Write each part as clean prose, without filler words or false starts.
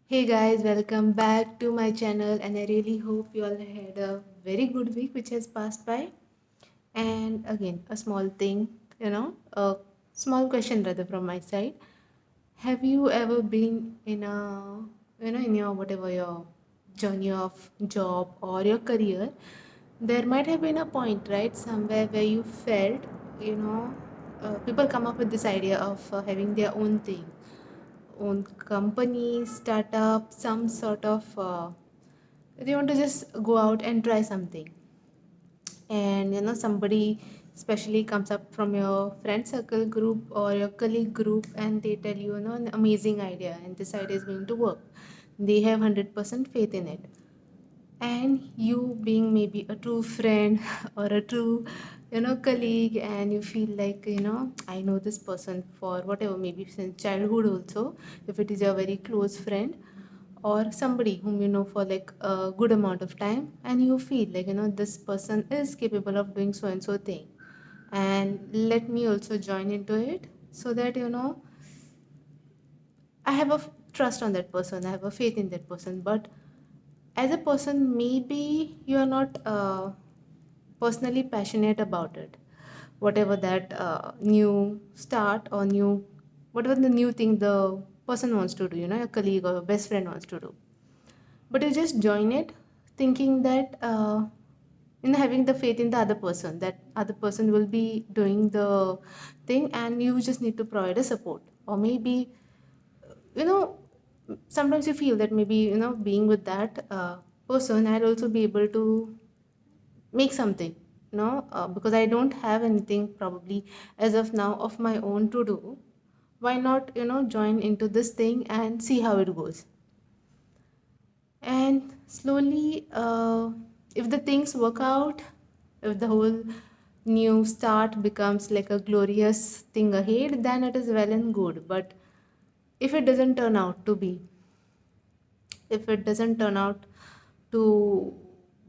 Hey guys, welcome back to my channel, and I really hope you all had a very good week which has passed by. And again, a small thing, a small question rather from my side. Have you ever been in your whatever your journey of job or your career? There might have been a point, right, somewhere where you felt, people come up with this idea of having their own thing, own company, startup, some sort of they want to just go out and try something. And somebody especially comes up from your friend circle group or your colleague group, and they tell you, an amazing idea, and this idea is going to work. They have 100% faith in it, and you being maybe a true friend or a true colleague, and you feel like, I know this person for whatever, maybe since childhood also, if it is a very close friend or somebody whom you know for like a good amount of time, and you feel like, this person is capable of doing so and so thing, and let me also join into it, so that I have a trust on that person, I have a faith in that person. But as a person, maybe you are not personally passionate about it, whatever that new start or new, whatever the new thing the person wants to do, your colleague or best friend wants to do. But you just join it thinking that having the faith in the other person, that other person will be doing the thing, and you just need to provide a support. Or maybe, you know sometimes you feel that maybe, being with that person, I'll also be able to make something, because I don't have anything probably as of now of my own to do. Why not, join into this thing and see how it goes. And slowly, if the things work out, if the whole new start becomes like a glorious thing ahead, then it is well and good. But if it doesn't turn out to be, if it doesn't turn out to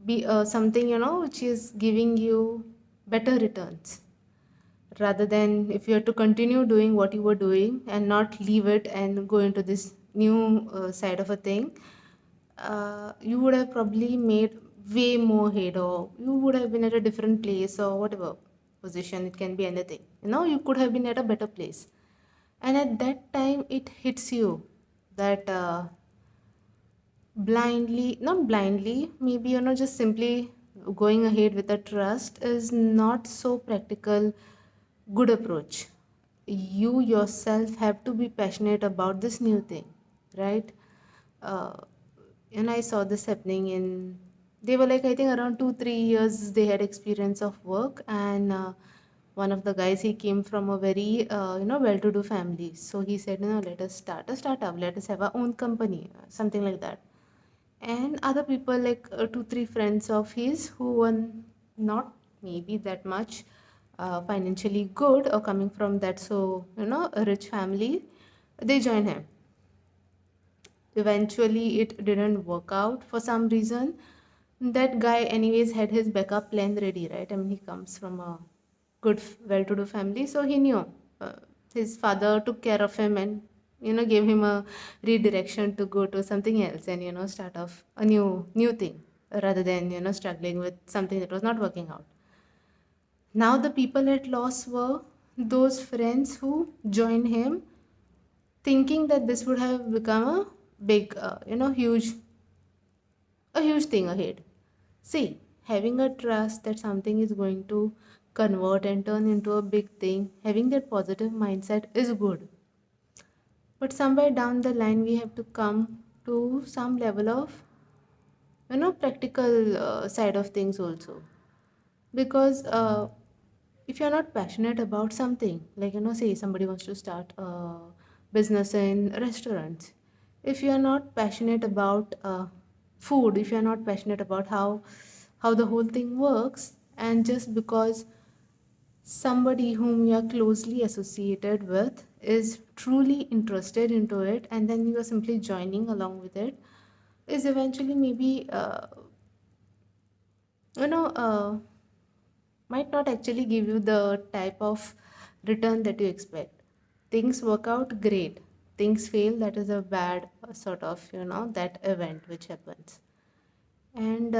be something, which is giving you better returns, rather than if you have to continue doing what you were doing and not leave it and go into this new side of a thing, you would have probably made way more head, or you would have been at a different place, or whatever position, it can be anything, you could have been at a better place. And at that time it hits you that blindly, not blindly, maybe, just simply going ahead with a trust is not so practical good approach. You yourself have to be passionate about this new thing, right? uh, and I saw this happening in, they were like, I think around 2 3 years they had experience of work. And one of the guys, he came from a very well-to-do family, so he said, let us start a startup, let us have our own company, something like that. And other people, like 2 3 friends of his who were not maybe that much financially good, or coming from that, so a rich family, they joined him. Eventually it didn't work out for some reason. That guy anyways had his backup plan ready, right? I mean, he comes from a good well-to-do family, so he knew uh, his father took care of him, and gave him a redirection to go to something else, and start off a new thing, rather than struggling with something that was not working out. Now the people at loss were those friends who joined him, thinking that this would have become a big, huge thing ahead. See, having a trust that something is going to convert and turn into a big thing, having that positive mindset is good. But somewhere down the line, we have to come to some level of, practical side of things also. Because if you're not passionate about something, like, say somebody wants to start a business in restaurants, if you're not passionate about food, if you're not passionate about how the whole thing works, and just because somebody whom you are closely associated with is truly interested into it, and then you are simply joining along with it, is eventually maybe you know uh, might not actually give you the type of return that you expect. Things work out great, things fail, that is a bad sort of, that event which happens. And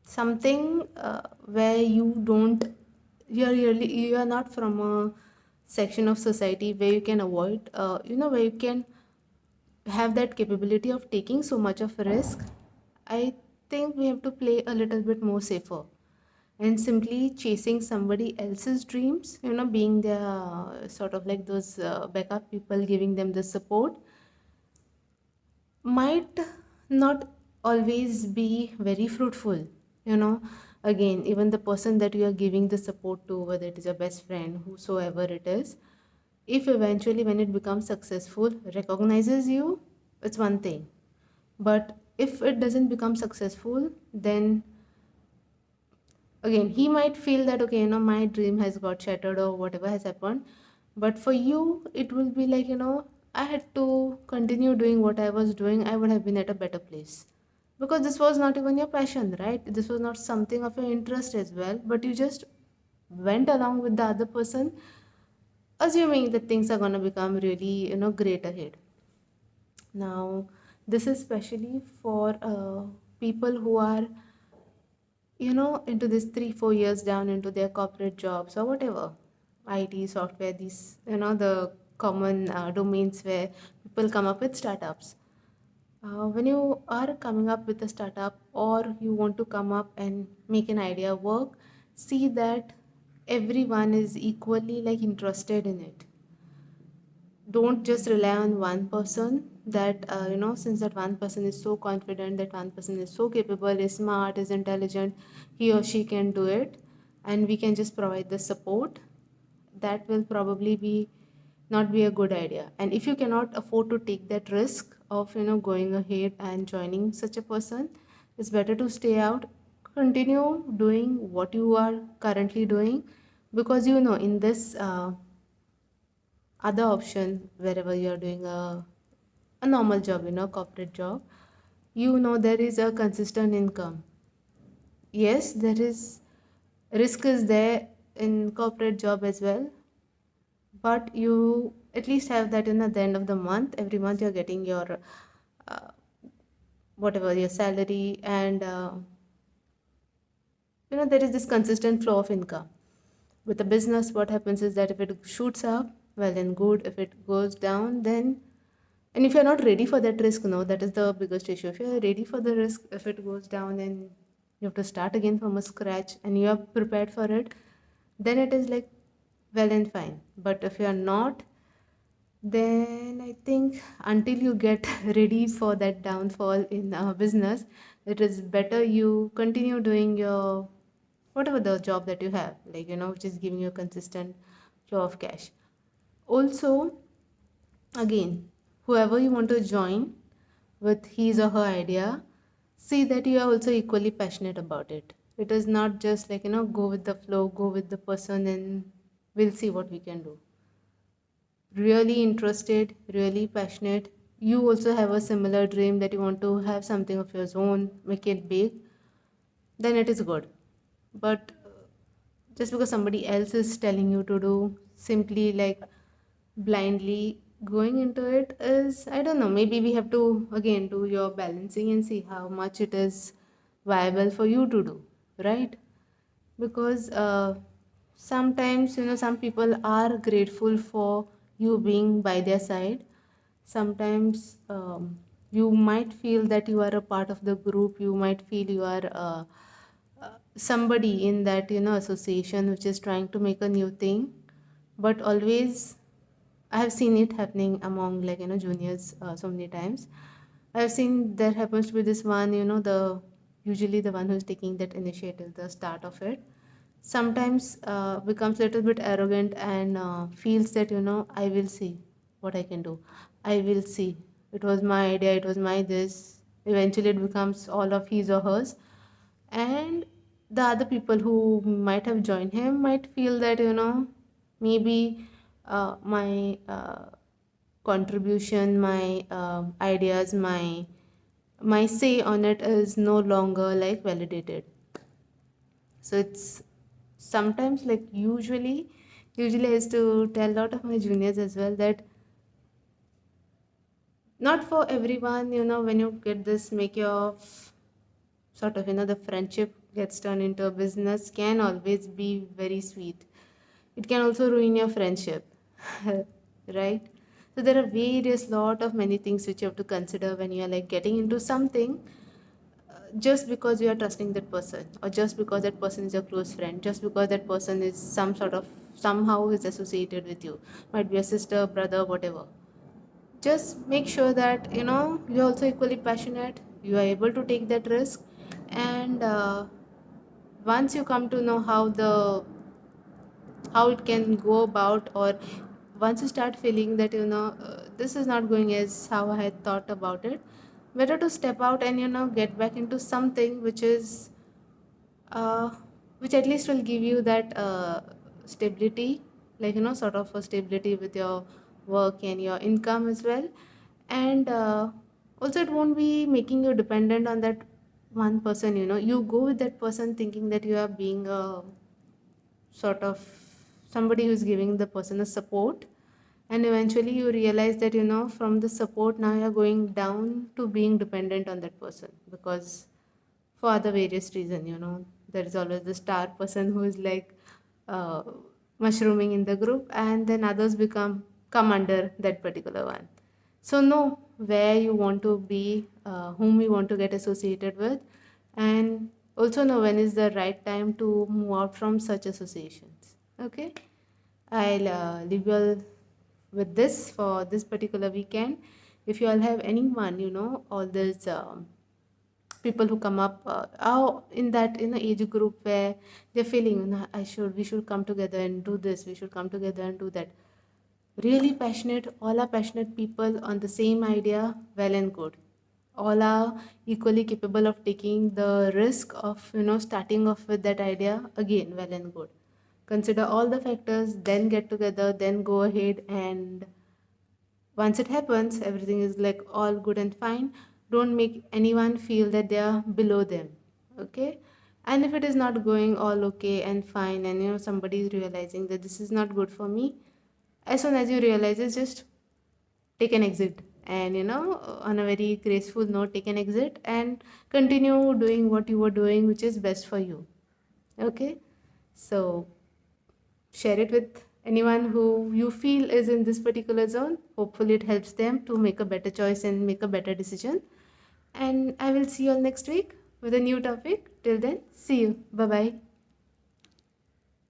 something where you are not from a section of society where you can avoid, where you can have that capability of taking so much of risk. I think we have to play a little bit more safer, and simply chasing somebody else's dreams, being their sort of like those backup people, giving them the support, might not always be very fruitful. you know Again, even the person that you are giving the support to, whether it is your best friend, whosoever it is, if eventually when it becomes successful recognizes you, it's one thing. But if it doesn't become successful, then again he might feel that, okay, my dream has got shattered or whatever has happened. But for you it will be like, I had to continue doing what I was doing. I would have been at a better place, because this was not even your passion, right? This was not something of your interest as well, but you just went along with the other person, assuming that things are going to become really, great ahead. Now, this is especially for people who are, into this 3 4 years down into their corporate jobs or whatever, IT, software, these, the common domains where people come up with startups. When you are coming up with a startup, or you want to come up and make an idea work, see that everyone is equally like interested in it. Don't just rely on one person, that since that one person is so confident, that one person is so capable, is smart, is intelligent, he or she can do it, and we can just provide the support. That will probably be not be a good idea. And if you cannot afford to take that risk of, going ahead and joining such a person, it's better to stay out, continue doing what you are currently doing. Because, in this other option, wherever you're doing a normal job, corporate job, there is a consistent income. Yes, there is risk is there in corporate job as well, but you at least have that in at the end of the month. Every month you're getting your uh, whatever your salary, and there is this consistent flow of income. With a business, what happens is that if it shoots up, well and good. If it goes down, then, and if you're not ready for that risk, no, that is the biggest issue. If you're ready for the risk, if it goes down, then you have to start again from a scratch and you are prepared for it, then it is like well and fine. But if you're not, then I think until you get ready for that downfall in business, it is better you continue doing your whatever the job that you have, like, which is giving you a consistent flow of cash. Also, again, whoever you want to join with his or her idea, see that you are also equally passionate about it. It is not just like, go with the flow, go with the person, and we'll see what we can do. Really interested, really passionate, you also have a similar dream that you want to have something of your own, make it big, then it is good. But just because somebody else is telling you to do, simply like blindly going into it, is, I don't know, maybe we have to again do your balancing and see how much it is viable for you to do, right? Because sometimes, some people are grateful for you being by their side. Sometimes you might feel that you are a part of the group, you might feel you are somebody in that, association which is trying to make a new thing. But always, I have seen it happening among, like, juniors so many times. I've seen there happens to be this one, the usually the one who's taking that initiative, the start of it, sometimes becomes a little bit arrogant and feels that, I will see what I can do. I will see. It was my idea, it was my this. Eventually, it becomes all of his or hers. And the other people who might have joined him might feel that, maybe my contribution, my ideas, my say on it is no longer like validated. So it's sometimes, like, usually Usually, I used to tell a lot of my juniors as well that not for everyone, when you get this, make your sort of, the friendship gets turned into a business can always be very sweet. It can also ruin your friendship, right? So there are various lot of many things which you have to consider when you are like getting into something, just because you are trusting that person, or just because that person is your close friend, just because that person is some sort of somehow is associated with you, might be a sister, brother, whatever. Just make sure that you're also equally passionate, you are able to take that risk, and once you come to know how it can go about, or once you start feeling that this is not going as how I had thought about it, better to step out and get back into something uh, which at least will give you that stability, like sort of a stability with your work and your income as well. And also it won't be making you dependent on that one person. You go with that person thinking that you are being a sort of somebody who's giving the person a support, and eventually you realize that from the support now you're going down to being dependent on that person, because for other various reason, there is always the star person who is like uh, mushrooming in the group, and then others come under that particular one. So know where you want to be, whom you want to get associated with, and also know when is the right time to move out from such associations. Okay, I'll leave you all with this for this particular weekend. If you all have anyone, all these people who come up in that age group where they're feeling, we should come together and do this, we should come together and do that. Really passionate, all are passionate people on the same idea, well and good. All are equally capable of taking the risk of starting off with that idea, again, well and good. Consider all the factors, then get together, then go ahead, and once it happens, everything is like all good and fine. Don't make anyone feel that they are below them. Okay, and if it is not going all okay and fine, and somebody is realizing that this is not good for me, as soon as you realize it, just take an exit, and on a very graceful note, take an exit and continue doing what you were doing, which is best for you. Okay, so share it with anyone who you feel is in this particular zone. Hopefully it helps them to make a better choice and make a better decision. And I will see you all next week with a new topic. Till then, see you. Bye bye.